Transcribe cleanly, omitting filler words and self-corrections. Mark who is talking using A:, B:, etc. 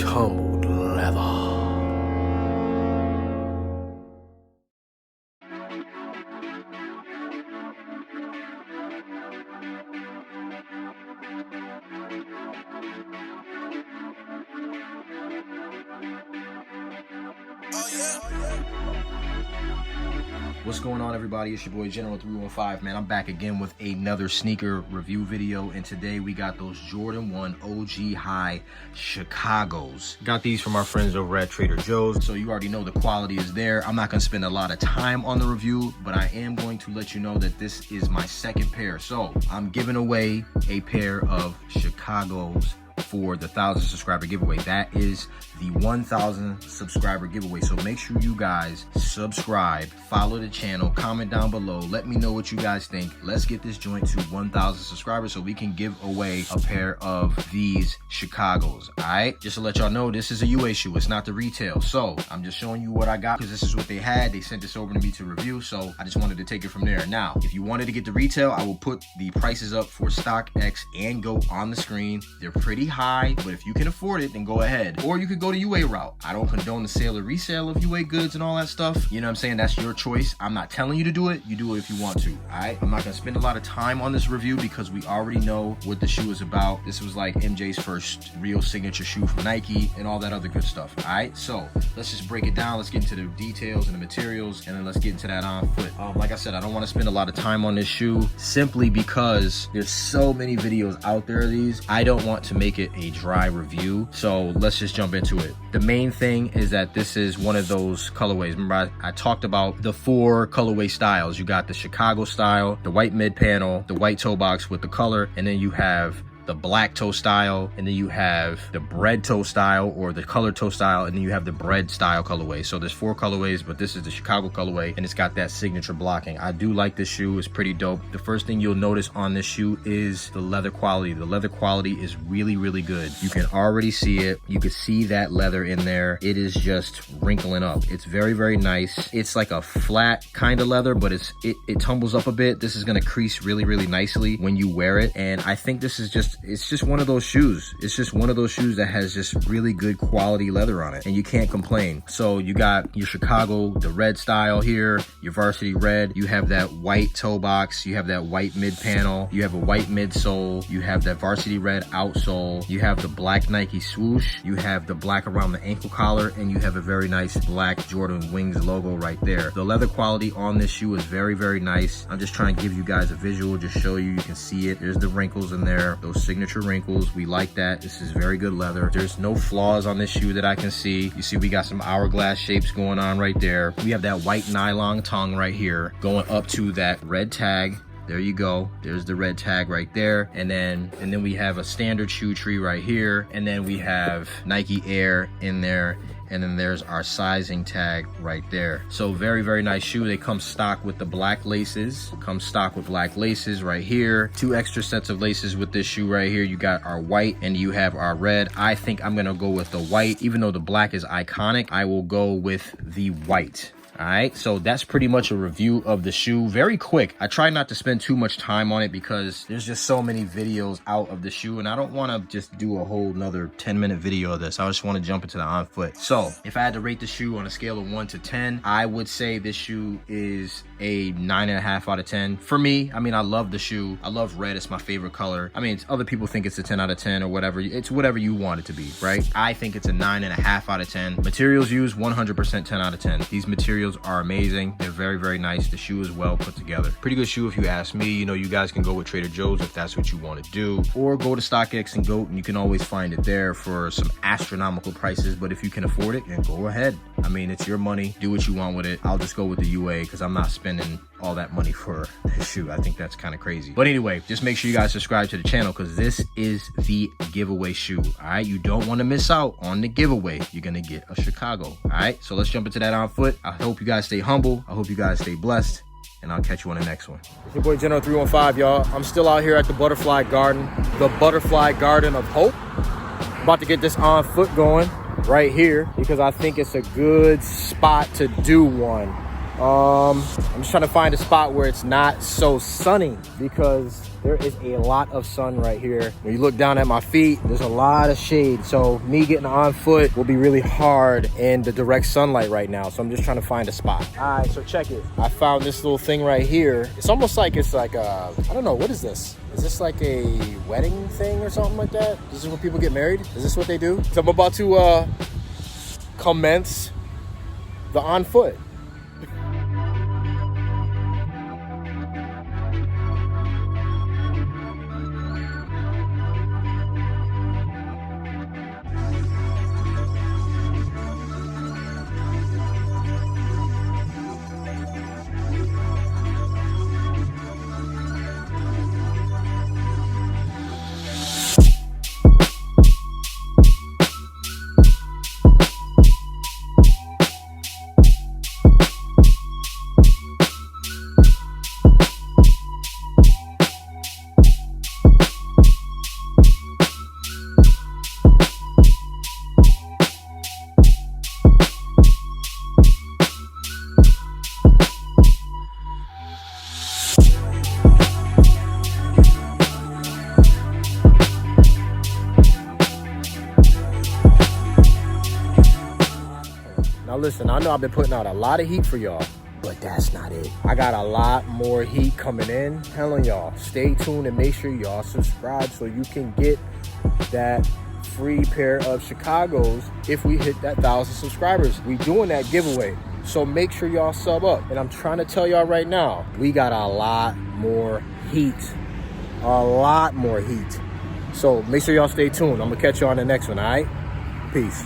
A: cold leather.
B: What's going on, everybody? It's your boy General 315, man. I'm back again with another sneaker review video, and today we got those Jordan 1 OG High Chicago's. Got these from our friends over at Trader Joe's, so you already know the quality is there. I'm not going to spend a lot of time on the review, but I am going to let you know that this is my second pair. So I'm giving away a pair of Chicago's for the 1,000 subscriber giveaway. That is the 1,000 subscriber giveaway. So make sure you guys subscribe, follow the channel, comment down below, let me know what you guys think. Let's get this joint to 1,000 subscribers so we can give away a pair of these Chicago's. All right, just to let y'all know, this is a UA shoe, it's not the retail. So I'm just showing you what I got because this is what they had. They sent this over to me to review, so I just wanted to take it from there. Now, if you wanted to get the retail, I will put the prices up for StockX and GOAT on the screen. They're pretty high, but if you can afford it, then go ahead. Or you could go to UA route. I don't condone the sale or resale of UA goods and all that stuff. You know what I'm saying? That's your choice. I'm not telling you to do it. You do it if you want to. All right? I'm not gonna spend a lot of time on this review because we already know what the shoe is about. This was like MJ's first real signature shoe from Nike and all that other good stuff. All right? So let's just break it down. Let's get into the details and the materials, and then let's get into that on foot. Like I said, I don't want to spend a lot of time on this shoe simply because there's so many videos out there of these. I don't want to make it a dry review, so let's just jump into it. The main thing is that this is one of those colorways. Remember, I talked about the 4 colorway styles. You got the Chicago style, the white mid panel, the white toe box with the color, and then you have the black toe style, and then you have the bread toe style or the color toe style, and then you have the bread style colorway. So there's 4 colorways, but this is the Chicago colorway, and it's got that signature blocking. I do like this shoe. It's pretty dope. The first thing you'll notice on this shoe is the leather quality. The leather quality is really, really good. You can already see it. You can see that leather in there. It is just wrinkling up. It's very, very nice. It's like a flat kind of leather, but it tumbles up a bit. This is gonna crease really, really nicely when you wear it, and I think this is just, it's just one of those shoes. It's just one of those shoes that has just really good quality leather on it, and you can't complain. So you got your Chicago, the red style here, your varsity red. You have that white toe box. You have that white mid panel. You have a white midsole. You have that varsity red outsole. You have the black Nike swoosh. You have the black around the ankle collar, and you have a very nice black Jordan Wings logo right there. The leather quality on this shoe is very, very nice. I'm just trying to give you guys a visual, just show you. You can see it. There's the wrinkles in there, those signature wrinkles. We like that. This is very good leather. There's no flaws on this shoe that I can see. You see we got some hourglass shapes going on right there. We have that white nylon tongue right here going up to that red tag. There you go. There's the red tag right there. And then we have a standard shoe tree right here. And then we have Nike Air in there. And then there's our sizing tag right there. So very, very nice shoe. They come stock with the black laces. Come stock with black laces right here. 2 extra sets of laces with this shoe right here. You got our white and you have our red. I think I'm gonna go with the white. Even though the black is iconic, I will go with the white. All right, so that's pretty much a review of the shoe. Very quick. I try not to spend too much time on it because there's just so many videos out of the shoe, and I don't want to just do a whole nother 10-minute video of this. I just want to jump into the on foot. So if I had to rate the shoe on a scale of 1 to 10, I would say this shoe is a 9.5 out of 10. For me, I mean, I love the shoe. I love red. It's my favorite color. I mean, other people think it's a 10 out of 10 or whatever. It's whatever you want it to be, right? I think it's a 9.5 out of 10. Materials used, 100% 10 out of 10. These materials are amazing. They're very, very nice. The shoe is well put together. Pretty good shoe if you ask me. You know, you guys can go with Trader Joe's if that's what you want to do, or go to StockX and GOAT, and you can always find it there for some astronomical prices. But if you can afford it, then go ahead. I mean, it's your money. Do what you want with it. I'll just go with the UA because I'm not spending all that money for this shoe. I think that's kind of crazy. But anyway, just make sure you guys subscribe to the channel because this is the giveaway shoe. All right, you don't want to miss out on the giveaway. You're gonna get a Chicago. All right, so let's jump into that on foot. I hope you guys stay humble. I hope you guys stay blessed, and I'll catch you on the next one. It's your boy General 315, y'all. I'm still out here at the Butterfly Garden, the Butterfly Garden of Hope. About to get this on foot going right here because I think it's a good spot to do one. I'm just trying to find a spot where it's not so sunny, because there is a lot of sun right here. When you look down at my feet, there's a lot of shade. So me getting on foot will be really hard in the direct sunlight right now. So I'm just trying to find a spot. All right, so check it. I found this little thing right here. It's almost like it's like a, I don't know, what is this? Is this like a wedding thing or something like that? This is when people get married? Is this what they do? So I'm about to commence the on foot. Now listen, I know I've been putting out a lot of heat for y'all, but that's not it. I got a lot more heat coming in. Telling y'all, stay tuned and make sure y'all subscribe so you can get that free pair of Chicago's if we hit that 1,000 subscribers. We doing that giveaway, so make sure y'all sub up. And I'm trying to tell y'all right now, we got a lot more heat. A lot more heat. So make sure y'all stay tuned. I'm gonna catch you on the next one, all right? Peace.